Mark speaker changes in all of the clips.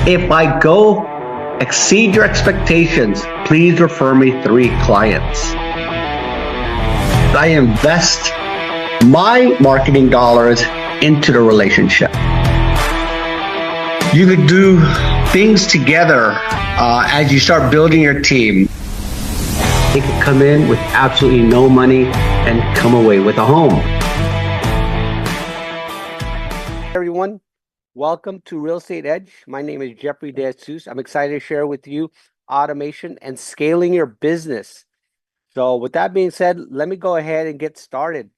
Speaker 1: If I go exceed your expectations, please refer me 3 clients. I invest my marketing dollars into the relationship. You could do things together as you start building your team. They could come in with absolutely no money and come away with a home.
Speaker 2: Everyone, welcome to Real Estate Edge. My name is Jeffrey DeSuze. I'm excited to share with you automation and scaling your business. So with that being said, let me go ahead and get started.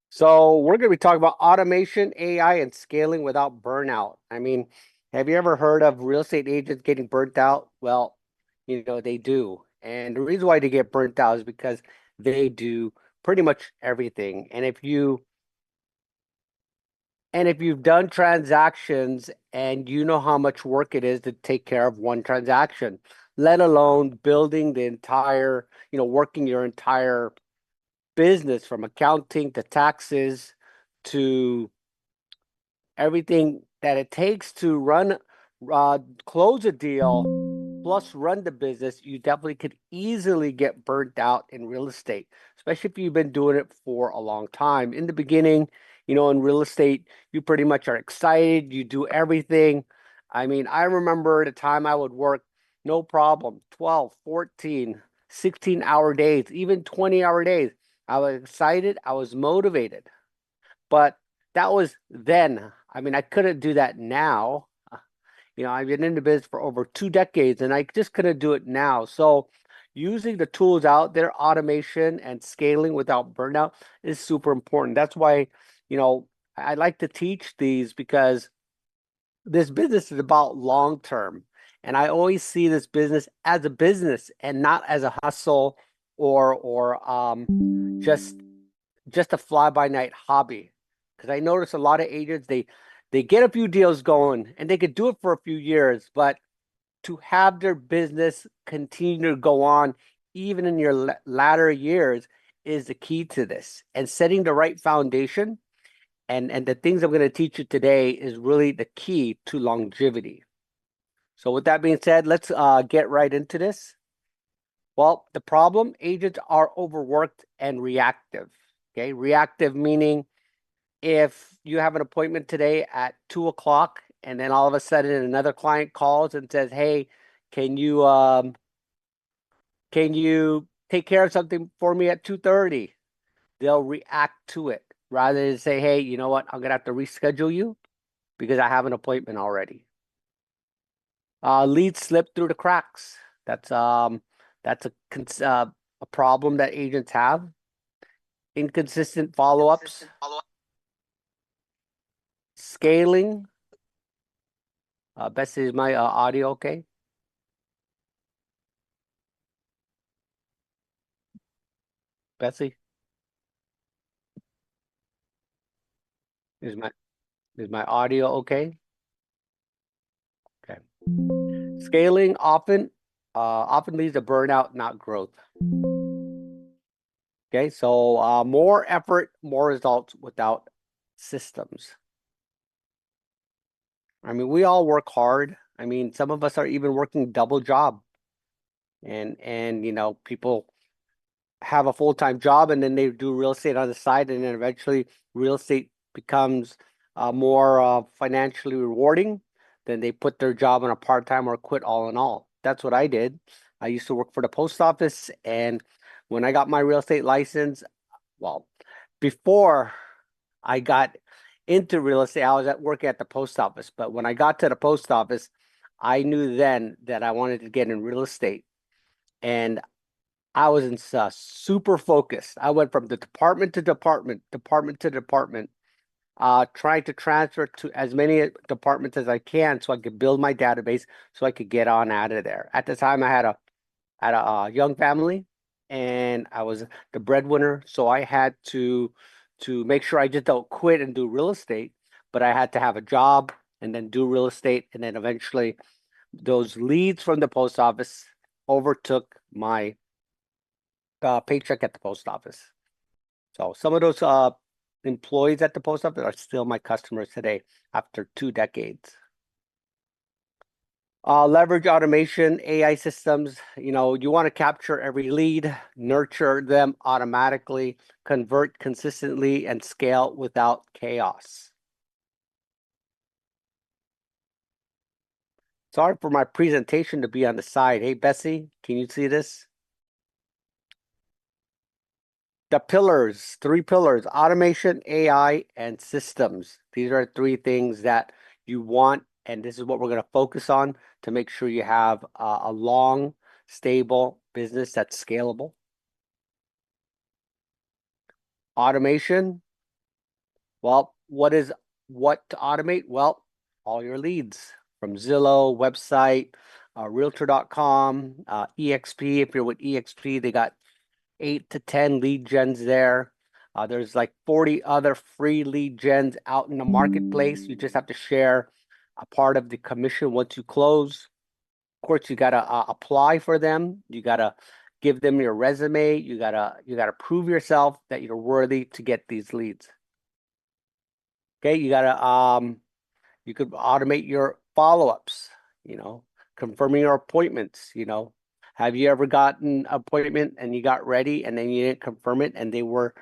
Speaker 2: So we're going to be talking about automation, AI, and scaling without burnout. I mean, have you ever heard of real estate agents getting burnt out? Well, they do. And the reason why they get burnt out is because they do pretty much everything. And if you've done transactions and you know how much work it is to take care of one transaction, let alone building the entire, working your entire business from accounting to taxes to everything that it takes to close a deal, plus run the business, you definitely could easily get burnt out in real estate, especially if you've been doing it for a long time. In the beginning, in real estate, you pretty much are excited, you do everything. I mean, I remember the time I would work, no problem, 12, 14, 16-hour days, even 20-hour days. I was excited, I was motivated. But that was then. I mean, I couldn't do that now. I've been in the business for over 2 decades and I just couldn't do it now. So using the tools out there, automation and scaling without burnout is super important. That's why, I like to teach these because this business is about long term. And I always see this business as a business and not as a hustle or just a fly by night hobby. Because I notice a lot of agents, they get a few deals going and they could do it for a few years, but to have their business continue to go on even in your latter years is the key to this. And setting the right foundation and the things I'm going to teach you today is really the key to longevity. So with that being said, let's get right into this. Well, the problem, agents are overworked and reactive. Okay, reactive meaning if you have an appointment today at 2 o'clock and then all of a sudden another client calls and says, hey, can you take care of something for me at 2:30? They'll react to it rather than say, hey, you know what, I'm gonna have to reschedule you because I have an appointment already. Leads slip through the cracks. That's a problem that agents have. Inconsistent follow-ups. Scaling. Best is my audio okay? Betsy? Is my audio okay? Okay. Scaling often leads to burnout, not growth. Okay, so more effort, more results without systems. I mean, we all work hard. I mean, some of us are even working double job. And people have a full-time job and then they do real estate on the side, and then eventually real estate becomes more financially rewarding. Then they put their job on a part-time or quit all in all. That's what I did. I used to work for the post office, and when I got my real estate license, well, before I got into real estate, I was at work at the post office. But when I got to the post office, I knew then that I wanted to get in real estate. And I was in super focused. I went from the department to department to department, trying to transfer to as many departments as I can so I could build my database so I could get on out of there. At the time, I had a young family and I was the breadwinner. So I had to make sure I just don't quit and do real estate, but I had to have a job and then do real estate. And then eventually those leads from the post office overtook my paycheck at the post office. So some of those employees at the post office are still my customers today after 2 decades. Leverage automation, AI systems. You want to capture every lead, nurture them automatically, convert consistently, and scale without chaos. Sorry for my presentation to be on the side. Hey, Bessie, can you see this? The pillars, three pillars: automation, AI, and systems. These are three things that you want, and this is what we're going to focus on to make sure you have a long, stable business that's scalable. Automation, well, what to automate? Well, all your leads from Zillow, website, Realtor.com, EXP. If you're with EXP, they got 8 to 10 lead gens there. There's like 40 other free lead gens out in the marketplace. You just have to share a part of the commission once you close. Of course, you gotta apply for them. You gotta give them your resume. You gotta prove yourself that you're worthy to get these leads. Okay, you could automate your follow-ups, confirming your appointments. Have you ever gotten an appointment and you got ready and then you didn't confirm it and they weren't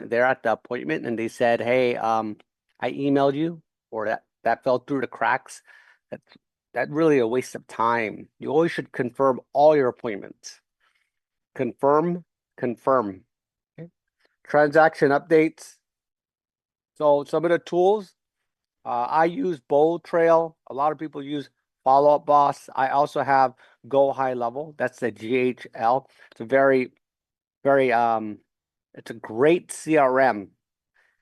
Speaker 2: there at the appointment and they said, "Hey, I emailed you," or that fell through the cracks. That's really a waste of time. You always should confirm all your appointments. Confirm, confirm. Okay. Transaction updates. So some of the tools. I use Bold Trail. A lot of people use Follow Up Boss. I also have Go High Level. That's the GHL. It's a very, very it's a great CRM.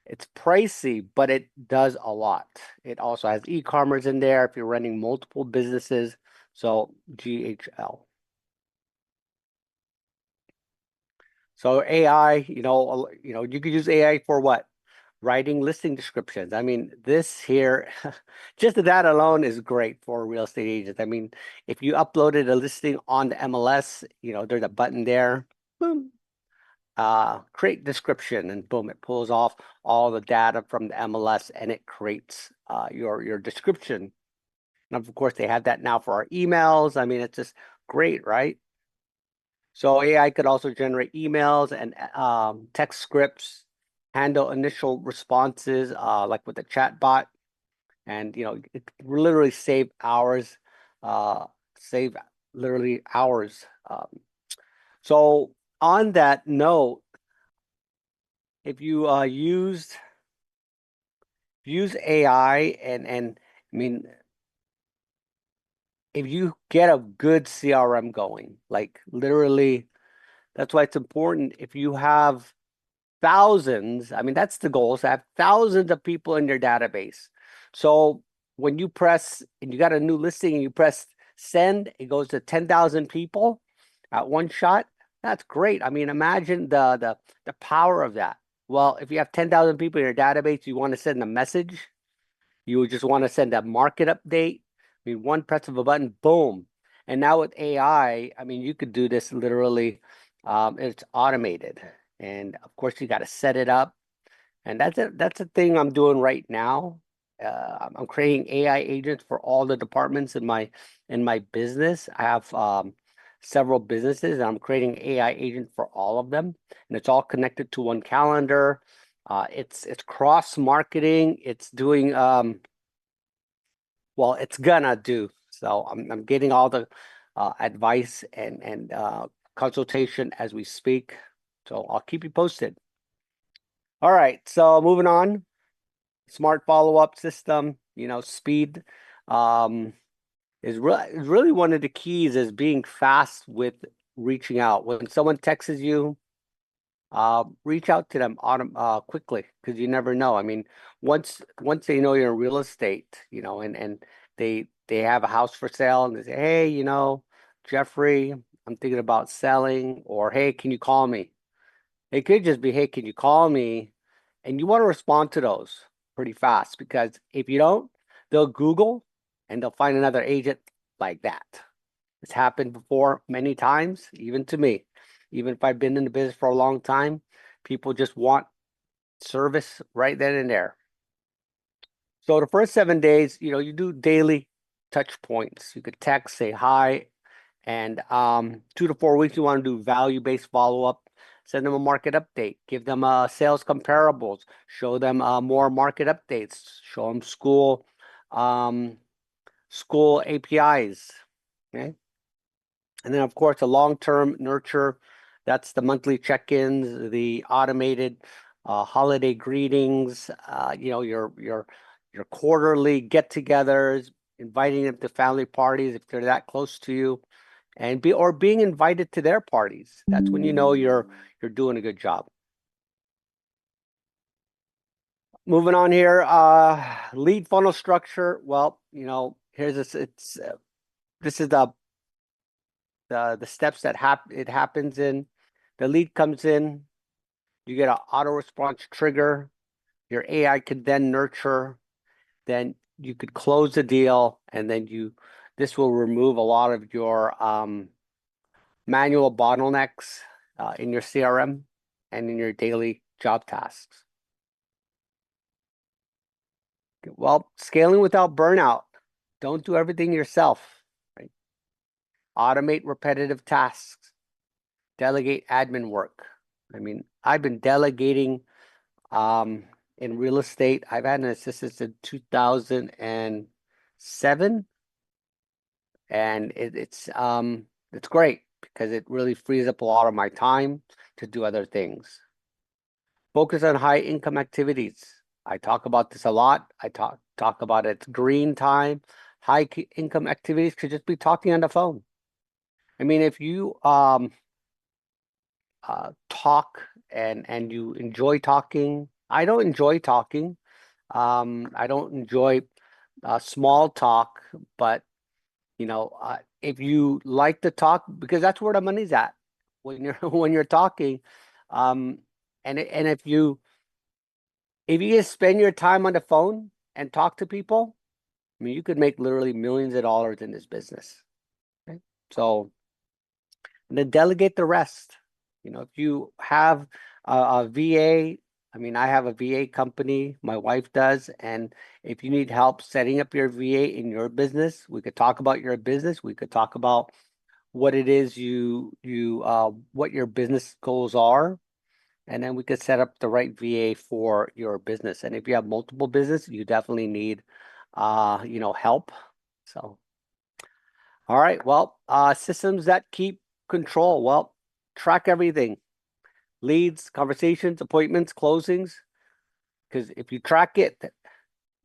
Speaker 2: It's pricey, but it does a lot. It also has e-commerce in there if you're running multiple businesses. So GHL. So AI, you could use AI for what? Writing listing descriptions. I mean, this here, just that alone is great for real estate agents. I mean, if you uploaded a listing on the MLS, there's a button there, boom, create description, and boom, it pulls off all the data from the MLS and it creates your description. And of course, they have that now for our emails. I mean, it's just great, right? So AI could also generate emails and text scripts, handle initial responses, like with the chat bot, and it literally uh, save literally hours. So on that note, if you use AI and I mean, if you get a good CRM going, like literally, that's why it's important. If you have thousands, I mean, that's the goal, is to have thousands of people in your database. So when you press and you got a new listing and you press send, it goes to 10,000 people at one shot. That's great. I mean, imagine the power of that. Well, if you have 10,000 people in your database, you want to send a message, you would just want to send a market update. I mean, one press of a button, boom. And now with AI, I mean, you could do this literally. It's automated. And of course, you got to set it up. And that's a thing I'm doing right now. I'm creating AI agents for all the departments in my business. I have several businesses, and I'm creating AI agent for all of them, and it's all connected to one calendar. It's cross marketing. It's doing well. It's gonna do. So I'm getting all the advice and consultation as we speak. So I'll keep you posted. All right. So moving on. Smart follow-up system, speed is really one of the keys, is being fast with reaching out. When someone texts you, reach out to them quickly, because you never know. I mean, once they know you're in real estate, and they have a house for sale and they say, "Hey, Jeffrey, I'm thinking about selling," or, "Hey, can you call me?" It could just be, "Hey, can you call me?" And you want to respond to those pretty fast, because if you don't, they'll Google and they'll find another agent like that. It's happened before many times, even to me. Even if I've been in the business for a long time, people just want service right then and there. So the first 7 days, you do daily touch points. You could text, say hi, and 2 to 4 weeks, you want to do value-based follow-up. Send them a market update. Give them sales comparables. Show them more market updates. Show them um, school APIs. Okay. And then, of course, a long-term nurture. That's the monthly check-ins, the automated holiday greetings. Your quarterly get-togethers, inviting them to family parties if they're that close to you, and being invited to their parties. That's when you know you're doing a good job. Moving on here, lead funnel structure. Well, here's this. This is the steps that it happens in. The lead comes in, you get an auto response trigger. Your AI could then nurture. Then you could close the deal, and then this will remove a lot of your manual bottlenecks in your CRM and in your daily job tasks. Well, scaling without burnout. Don't do everything yourself, right? Automate repetitive tasks. Delegate admin work. I mean, I've been delegating in real estate. I've had an assistant since 2007, and it's great because it really frees up a lot of my time to do other things. Focus on high income activities. I talk about this a lot. I talk about it. Green time. High income activities could just be talking on the phone. I mean, if you talk and you enjoy talking, I don't enjoy talking. I don't enjoy small talk, but if you like to talk, because that's where the money's at when you're when you're talking, um, and if you just spend your time on the phone and talk to people, I mean, you could make literally millions of dollars in this business. Okay? So, and then delegate the rest. If you have a VA, I mean, I have a VA company, my wife does, and if you need help setting up your VA in your business, we could talk about your business. We could talk about what it is what your business goals are, and then we could set up the right VA for your business. And if you have multiple business, you definitely need help. So, all right. Well, systems that keep control. Well, track everything. Leads, conversations, appointments, closings. Because if you track it,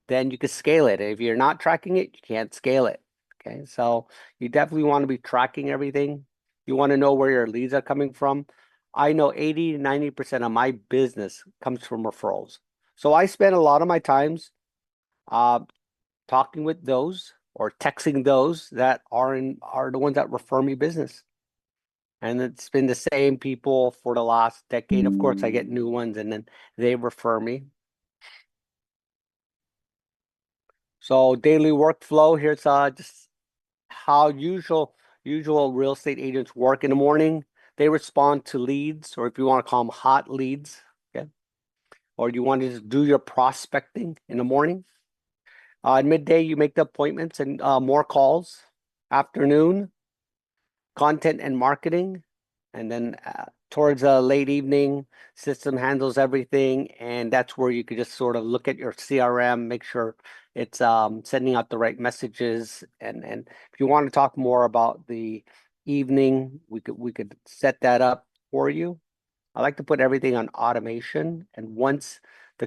Speaker 2: then you can scale it. If you're not tracking it, you can't scale it. Okay. So you definitely want to be tracking everything. You want to know where your leads are coming from. I know 80 to 90% of my business comes from referrals. So I spend a lot of my times uh, talking with those or texting those that are the ones that refer me business. And it's been the same people for the last decade. Of course, I get new ones and then they refer me. So daily workflow, here's just how usual real estate agents work in the morning. They respond to leads, or if you want to call them hot leads, okay? Or you want to just do your prospecting in the morning. At midday, you make the appointments and more calls. Afternoon, content and marketing. And then towards late evening, system handles everything. And that's where you could just sort of look at your CRM, make sure it's sending out the right messages. And if you want to talk more about the evening, we could set that up for you. I like to put everything on automation. And once the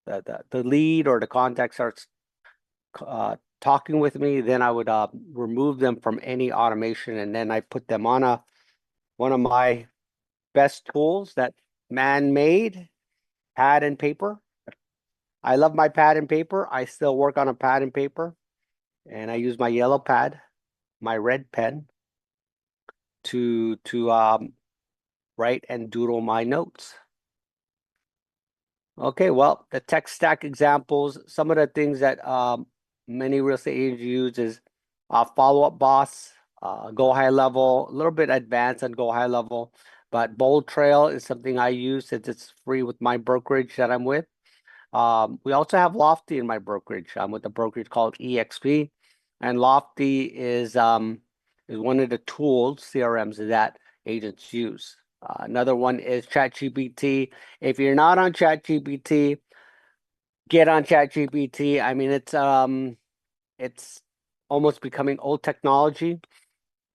Speaker 2: the lead or the contact starts talking with me, then I would remove them from any automation, and then I put them on one of my best tools that man-made, pad and paper. I love my pad and paper. I still work on a pad and paper, and I use my yellow pad, my red pen to write and doodle my notes. Okay, well, the tech stack examples, some of the things that many real estate agents use is follow-up boss, go high level, a little bit advanced on go high level, but Bold Trail is something I use since it's free with my brokerage that I'm with. We also have Lofty in my brokerage. I'm with a brokerage called EXP. And Lofty is one of the tools, CRMs, that agents use. Another one is ChatGPT. If you're not on ChatGPT, get on ChatGPT. I mean, it's almost becoming old technology,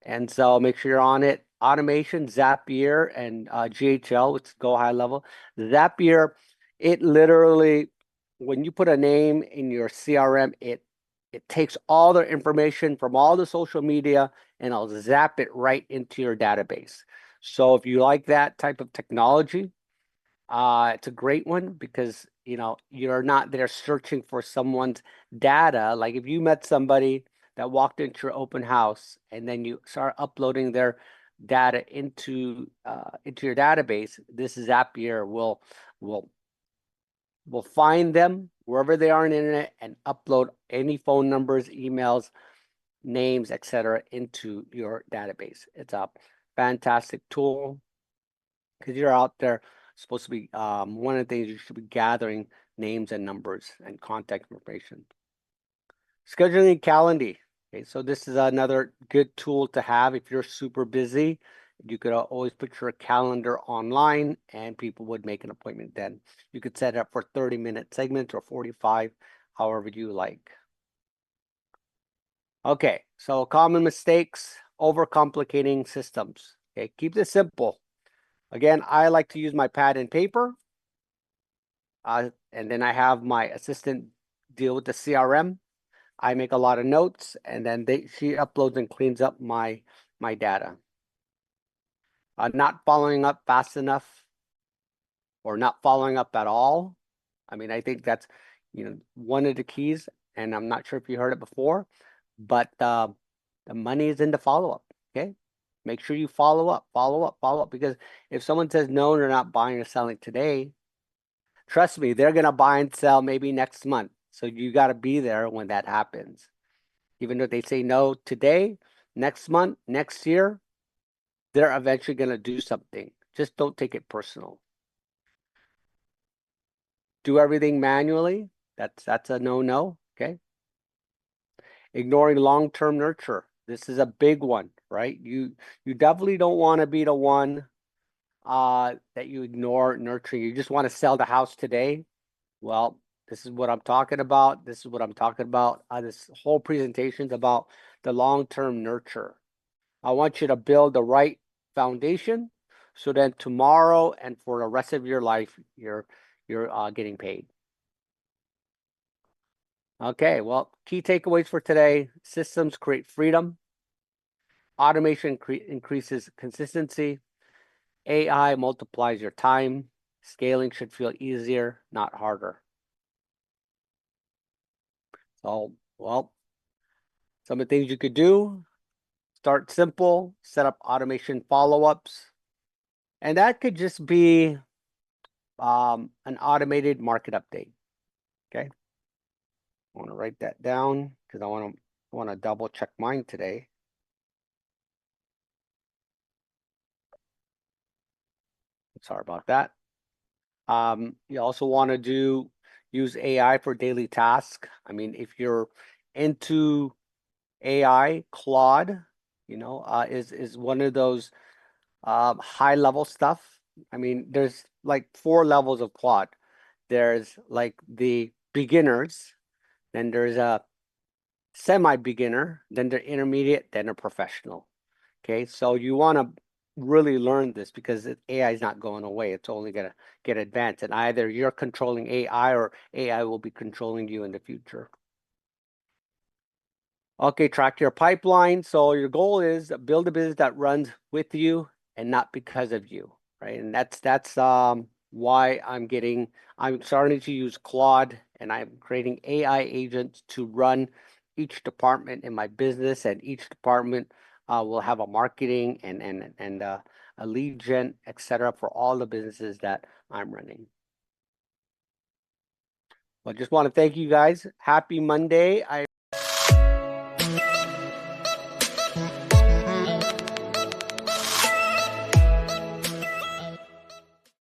Speaker 2: and so make sure you're on it. Automation, Zapier, and GHL, which is Go High Level. Zapier, it literally, when you put a name in your CRM, it takes all the information from all the social media and I'll zap it right into your database. So if you like that type of technology, it's a great one because you're not there searching for someone's data. Like if you met somebody that walked into your open house and then you start uploading their data into your database, this Zapier will find them wherever they are on the internet and upload any phone numbers, emails, names, etc. into your database. It's a fantastic tool because you're out there supposed to be one of the things you should be gathering names and numbers and contact information. Scheduling Calendly. Okay, so this is another good tool to have if you're super busy. You could always put your calendar online and people would make an appointment then. You could set it up for 30-minute segments or 45, however you like. Okay, so common mistakes, overcomplicating systems. Okay, keep this simple. Again, I like to use my pad and paper. And then I have my assistant deal with the CRM. I make a lot of notes, and then she uploads and cleans up my data. Not following up fast enough or not following up at all. I mean, I think that's one of the keys, and I'm not sure if you heard it before, but the money is in the follow-up. Okay, make sure you follow up, because if someone says no, they're not buying or selling today, trust me, they're gonna buy and sell maybe next month. So you got to be there when that happens. Even though they say no today, next month, next year, they're eventually gonna do something. Just don't take it personal. Do everything manually. That's a no-no. Okay. Ignoring long-term nurture. This is a big one, right? You definitely don't want to be the one that you ignore nurturing. You just want to sell the house today. Well, this is what I'm talking about. This is what I'm talking about. This whole presentation is about the long-term nurture. I want you to build the right foundation so then tomorrow and for the rest of your life, you're getting paid. Okay, well, key takeaways for today: systems create freedom, automation increases consistency, AI multiplies your time, scaling should feel easier, not harder. So, well, some of the things you could do: start simple, set up automation follow-ups, and that could just be an automated market update. Okay, I want to write that down because I want to double check mine today. Sorry about that. You also want to use AI for daily tasks. I mean, if you're into AI, Claude, is one of those high level stuff. I mean, there's like 4 levels of Claude. There's like the beginners, then there's a semi-beginner, then they're intermediate, then a professional. Okay, so you want to really learn this because AI is not going away. It's only going to get advanced, and either you're controlling AI or AI will be controlling you in the future. Okay, track your pipeline. So your goal is build a business that runs with you and not because of you, right? And that's why I'm starting to use Claude, and I'm creating AI agents to run each department in my business, and each department will have a marketing and a lead gen, etc., for all the businesses that I'm running. Well, I just want to thank you guys. Happy Monday.